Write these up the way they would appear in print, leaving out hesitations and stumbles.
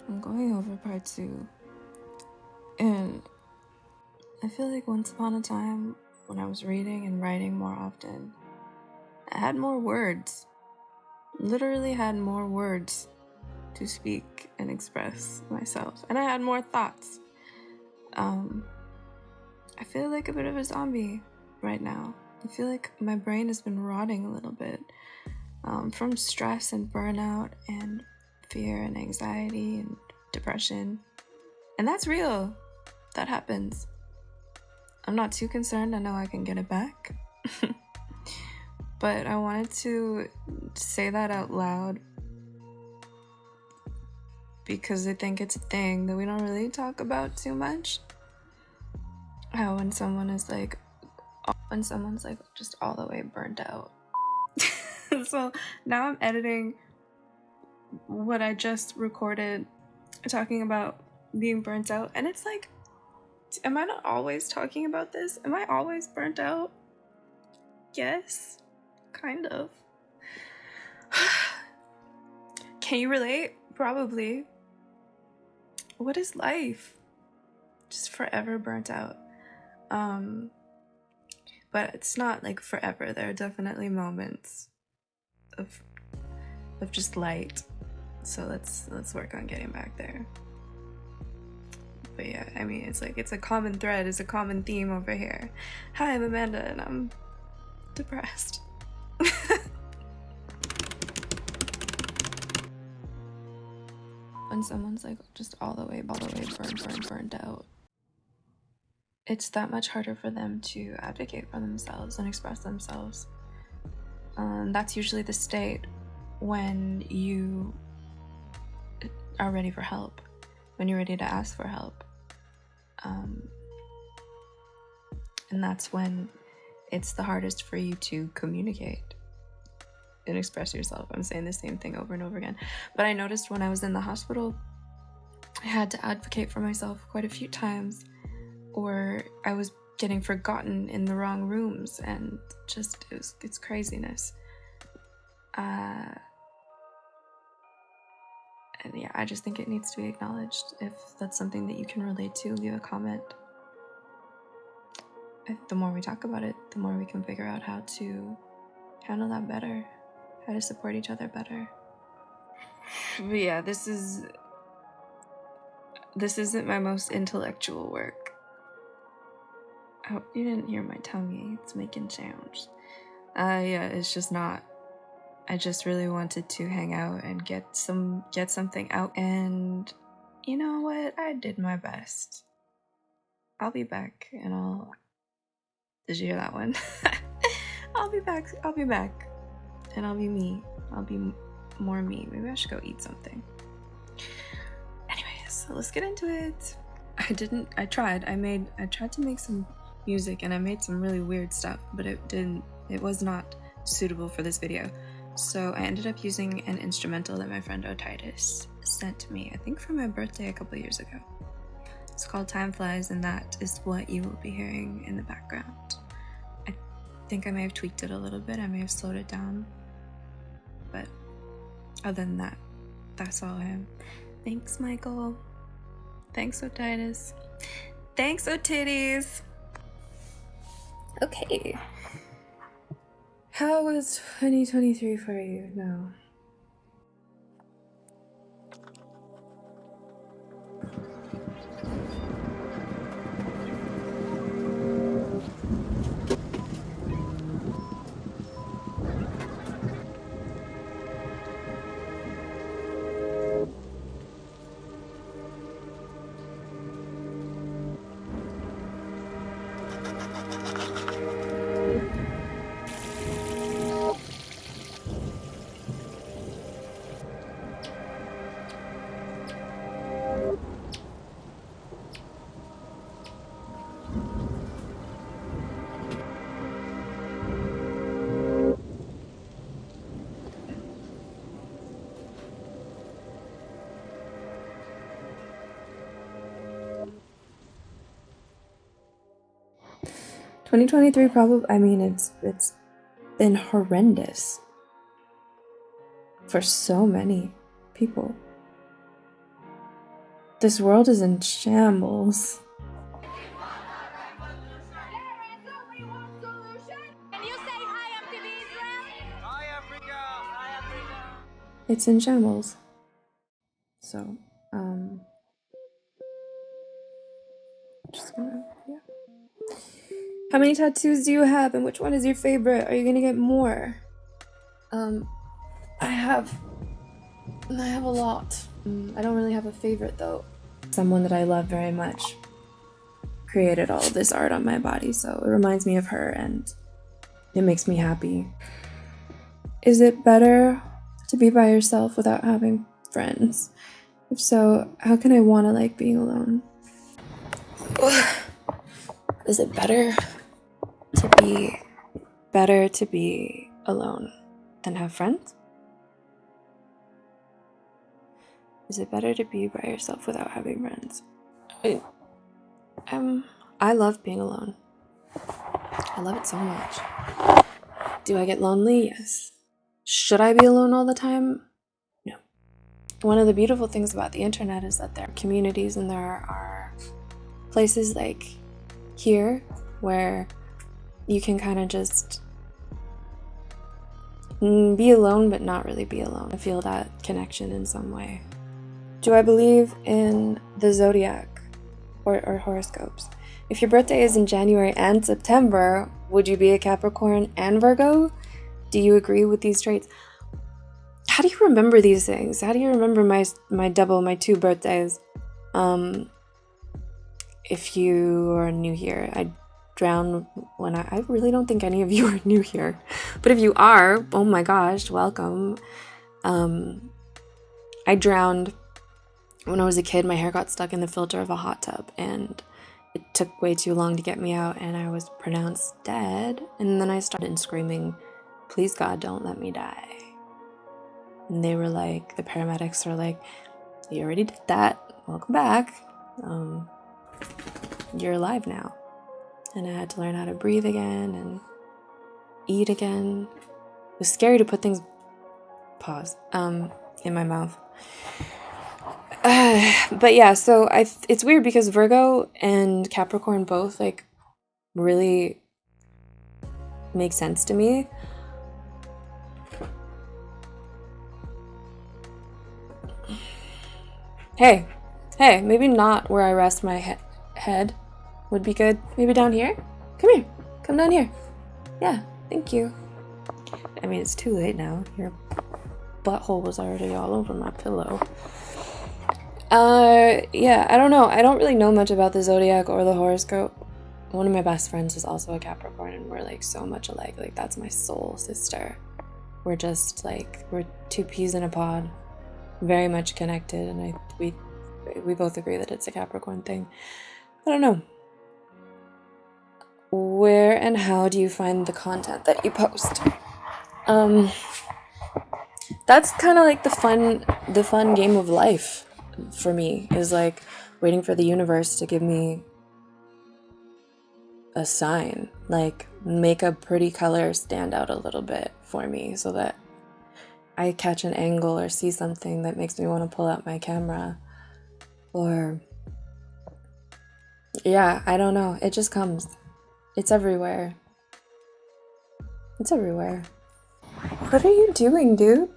I'm going over part 2, and I feel like once upon a time, when I was reading and writing more often, I had more words. Literally had more words to speak and express myself, and I had more thoughts. I feel like a bit of a zombie right now. I feel like my brain has been rotting a little bit from stress and burnout and fear and anxiety and depression. And that's real. That happens. I'm not too concerned. I know I can get it back. But I wanted to say that out loud because I think it's a thing that we don't really talk about too much. How when someone's like just all the way burnt out. So now I'm editing what I just recorded talking about being burnt out, and it's like, am I not always talking about this? Am I always burnt out? Yes, kind of. Can you relate? Probably. What is life? Just forever burnt out. But it's not like forever. There are definitely moments of just light. So let's work on getting back there. But yeah, I mean, it's like, it's a common thread, it's a common theme over here. Hi, I'm Amanda, and I'm depressed. When someone's like just all the way burned out, it's that much harder for them to advocate for themselves and express themselves. That's usually the state when you are ready for help, when you're ready to ask for help. And that's when it's the hardest for you to communicate and express yourself. I'm saying the same thing over and over again. But I noticed when I was in the hospital, I had to advocate for myself quite a few times, or I was getting forgotten in the wrong rooms, and just, it's craziness. And yeah, I just think it needs to be acknowledged. If that's something that you can relate to, leave a comment. The more we talk about it, the more we can figure out how to handle that better, how to support each other better. But yeah, this isn't my most intellectual work. I hope you didn't hear my tummy, it's making sounds. Yeah, it's just not. I just really wanted to hang out and get something out, and you know what? I did my best. I'll be back, and did you hear that one? I'll be back, and I'll be me. I'll be more me. Maybe I should go eat something. Anyways, so let's get into it. I tried to make some music, and I made some really weird stuff, but it was not suitable for this video. So I ended up using an instrumental that my friend Otitis sent me, I think for my birthday a couple years ago. It's called Time Flies, and that is what you will be hearing in the background. I think I may have tweaked it a little bit, I may have slowed it down, but other than that, that's all him. Thanks, Michael. Thanks, Otitis. Thanks, Otitties. Okay. How was 2023 for you now? $2023 probably, I mean, it's been horrendous for so many people. This world is in shambles. It's in shambles. So, just gonna, yeah. How many tattoos do you have, and which one is your favorite? Are you gonna get more? I have a lot. I don't really have a favorite though. Someone that I love very much created all of this art on my body, so it reminds me of her and it makes me happy. Is it better to be by yourself without having friends? If so, how can I want to like being alone? Is it better to be alone than have friends? Is it better to be by yourself without having friends? I love being alone. I love it so much. Do I get lonely? Yes. Should I be alone all the time? No. One of the beautiful things about the internet is that there are communities and there are places like here where you can kind of just be alone but not really be alone. I feel that connection in some way. Do I believe in the zodiac or horoscopes? If your birthday is in January and September, would you be a Capricorn and Virgo? Do you agree with these traits? How do you remember these things? How do you remember my two birthdays? If you are new here, I drowned when I really don't think any of you are new here. But if you are, oh my gosh, welcome. I drowned when I was a kid. My hair got stuck in the filter of a hot tub and it took way too long to get me out and I was pronounced dead. And then I started screaming, please God, don't let me die. And they were like, the paramedics were like, you already did that, welcome back. You're alive now. And I had to learn how to breathe again and eat again. It was scary to put things, in my mouth. But yeah, so it's weird because Virgo and Capricorn both like really make sense to me. Hey, maybe not where I rest my head would be good. Maybe down here? Come here. Come down here. Yeah, thank you. I mean, it's too late now. Your butthole was already all over my pillow. Yeah, I don't know. I don't really know much about the zodiac or the horoscope. One of my best friends is also a Capricorn and we're like so much alike. Like that's my soul sister. We're just like, we're two peas in a pod. Very much connected, and we both agree that it's a Capricorn thing. I don't know. Where and how do you find the content that you post? That's kind of like the fun game of life for me, is like waiting for the universe to give me a sign, like make a pretty color stand out a little bit for me so that I catch an angle or see something that makes me want to pull out my camera. Or yeah, I don't know, it just comes. It's everywhere. It's everywhere. What are you doing, dude?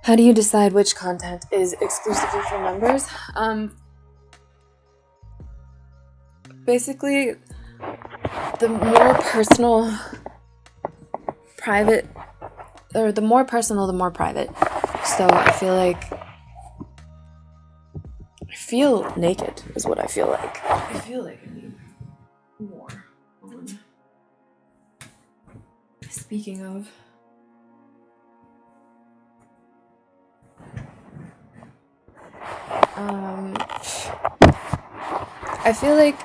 How do you decide which content is exclusively for members? Basically, the more personal, private, or the more personal, the more private. So I feel naked is what I feel like. I feel like I need more on. Speaking of, I feel like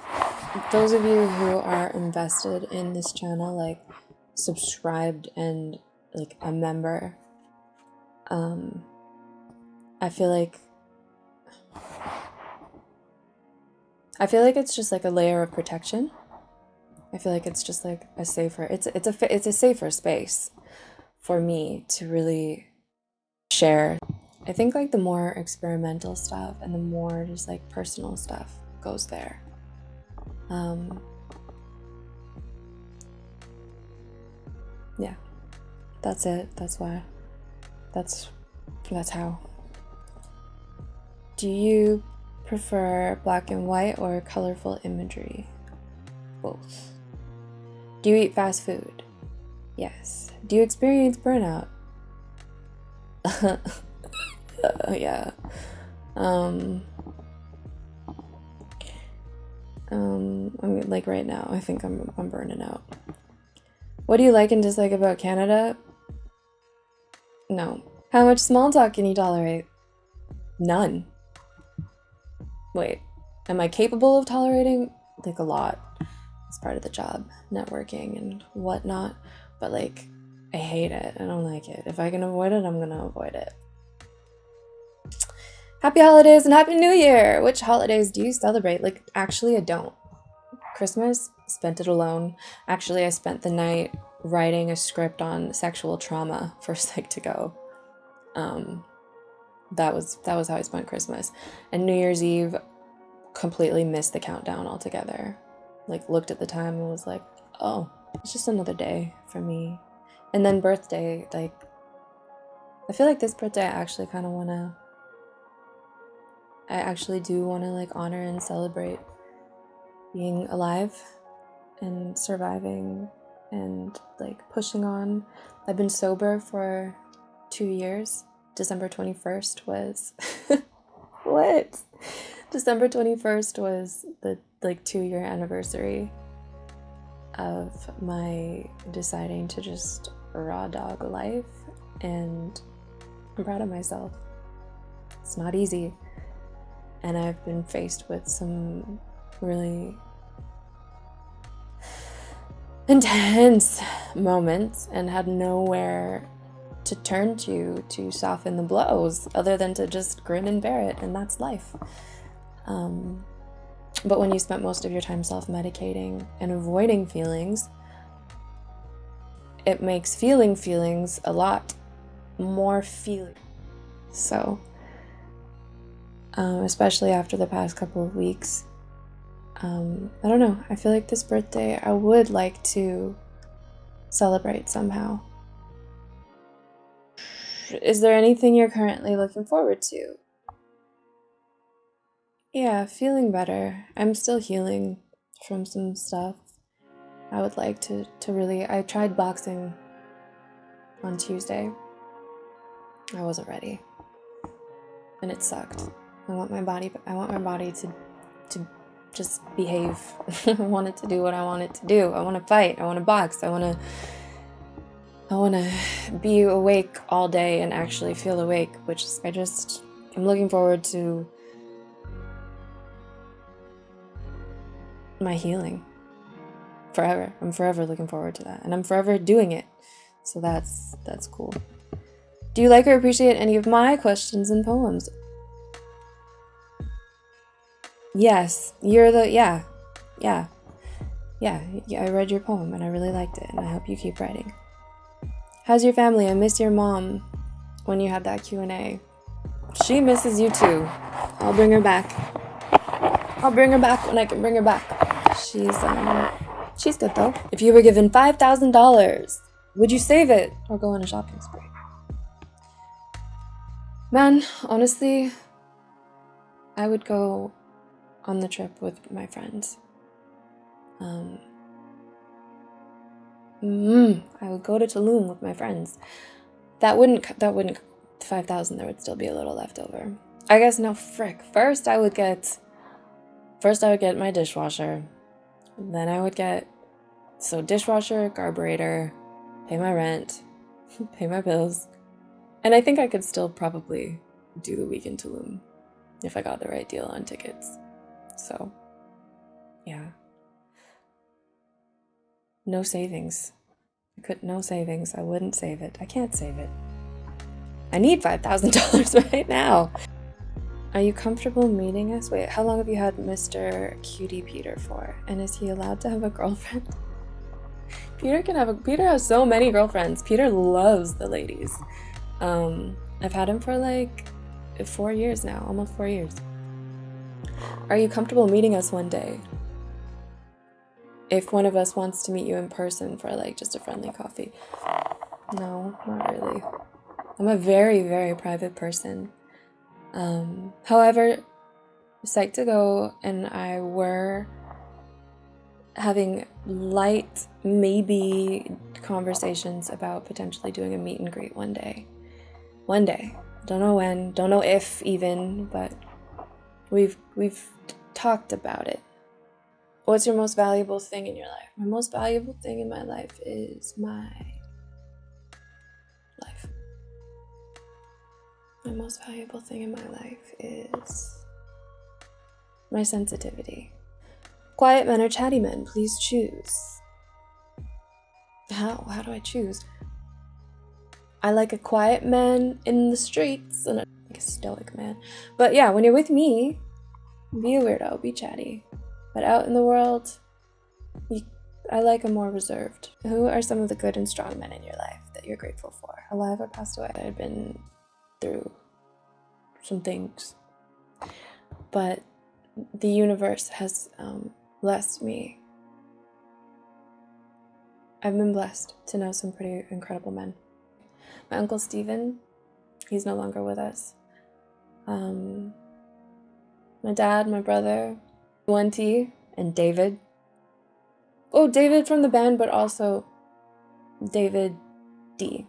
those of you who are invested in this channel, like subscribed and like a member, I feel like it's just like a layer of protection. I feel like it's just like a safer, it's a safer space for me to really share I think like the more experimental stuff and the more just like personal stuff goes there. Yeah, that's it. That's why. That's how. Do you prefer black and white or colorful imagery? Both. Do you eat fast food? Yes. Do you experience burnout? Yeah. I mean, like right now, I think I'm burning out. What do you like and dislike about Canada? No. How much small talk can you tolerate? None. Wait, am I capable of tolerating? Like a lot. It's part of the job, networking and whatnot. But like, I hate it. I don't like it. If I can avoid it, I'm gonna avoid it. Happy holidays and Happy New Year! Which holidays do you celebrate? Like, actually, I don't. Christmas, spent it alone. Actually, I spent the night writing a script on sexual trauma for Psych2Go. That was how I spent Christmas. And New Year's Eve, completely missed the countdown altogether. Like, looked at the time and was like, oh, it's just another day for me. And then birthday, like, I feel like this birthday I actually do want to like honor and celebrate being alive and surviving and like pushing on. I've been sober for 2 years. December 21st was what? December 21st was the like 2-year anniversary of my deciding to just raw dog life, and I'm proud of myself. It's not easy, and I've been faced with some really intense moments and had nowhere to turn to soften the blows other than to just grin and bear it, and that's life. But when you spent most of your time self-medicating and avoiding feelings, it makes feelings a lot more feeling. So, especially after the past couple of weeks, I don't know, I feel like this birthday I would like to celebrate somehow. Is there anything you're currently looking forward to? Yeah, feeling better. I'm still healing from some stuff. I would like to really... I tried boxing on Tuesday. I wasn't ready. And it sucked. I want my body to just behave. I want it to do what I want it to do. I want to fight. I want to box. I want to be awake all day and actually feel awake, which is, I'm looking forward to my healing forever. I'm forever looking forward to that, and I'm forever doing it. So that's cool. Do you like or appreciate any of my questions and poems? Yes, yeah, I read your poem and I really liked it, and I hope you keep writing. How's your family? I miss your mom when you had that Q&A. She misses you too. I'll bring her back. I'll bring her back when I can bring her back. She's good though. If you were given $5,000, would you save it or go on a shopping spree? Man, honestly, I would go on the trip with my friends. I would go to Tulum with my friends. That wouldn't 5,000, there would still be a little left over. I guess no, frick. First I would get my dishwasher. Then I would get dishwasher, carburetor, pay my rent, pay my bills. And I think I could still probably do the week in Tulum if I got the right deal on tickets. So, yeah. No savings. No savings. I wouldn't save it. I can't save it. I need $5,000 right now. Are you comfortable meeting us? Wait, how long have you had Mr. Cutie Peter for? And is he allowed to have a girlfriend? Peter has so many girlfriends. Peter loves the ladies. I've had him for like 4 years now, almost 4 years. Are you comfortable meeting us one day? If one of us wants to meet you in person for like just a friendly coffee. No, not really. I'm a very, very private person. However, Psyched to Go and I were having light, maybe conversations about potentially doing a meet and greet one day. One day. Don't know when, don't know if even, but we've talked about it. What's your most valuable thing in your life? My most valuable thing in my life is my life. My most valuable thing in my life is my sensitivity. Quiet men or chatty men, please choose. How do I choose? I like a quiet man in the streets and like a stoic man. But yeah, when you're with me, be a weirdo, be chatty. But out in the world, I like a more reserved. Who are some of the good and strong men in your life that you're grateful for? Alive or passed away? I've been through some things. But the universe has blessed me. I've been blessed to know some pretty incredible men. My Uncle Stephen, he's no longer with us. My dad, my brother, 1T, and David. Oh, David from the band, but also David D.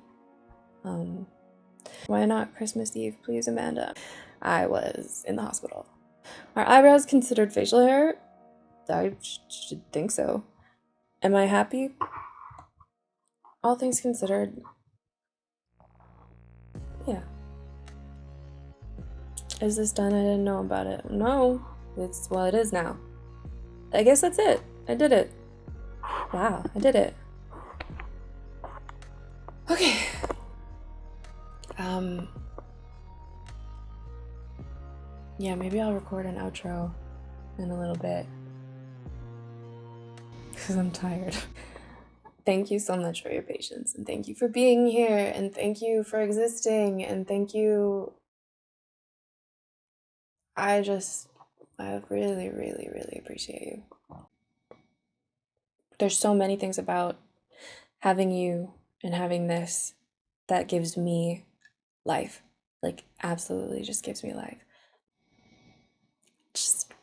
Why not Christmas Eve, please, Amanda? I was in the hospital. Are eyebrows considered facial hair? I should think so. Am I happy? All things considered, yeah. Is this done? I didn't know about it. No, well, it is now. I guess that's it. I did it. Wow, I did it. Okay. Yeah, maybe I'll record an outro in a little bit. Because I'm tired. Thank you so much for your patience, and thank you for being here, and thank you for existing, and thank you. I really, really, really appreciate you. There's so many things about having you and having this that gives me life. Like, absolutely just gives me life. Just,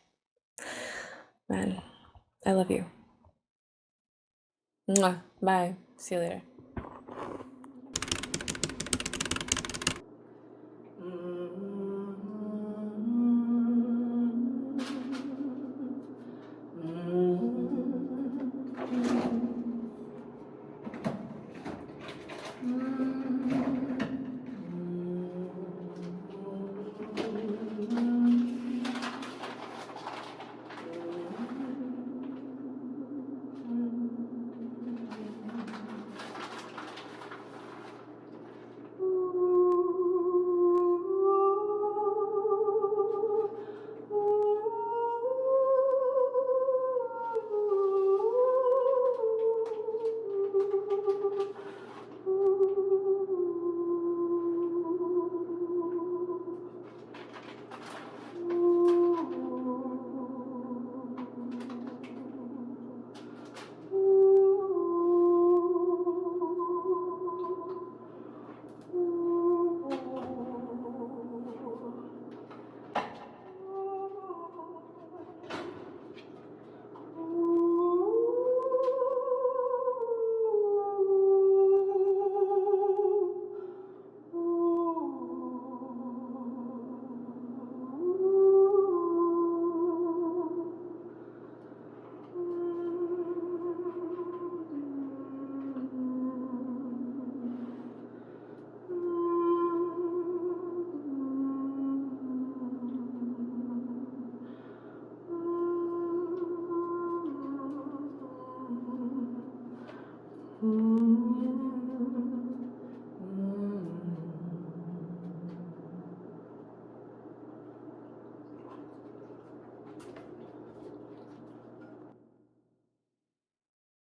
man, I love you. Mwah. Bye. See you later.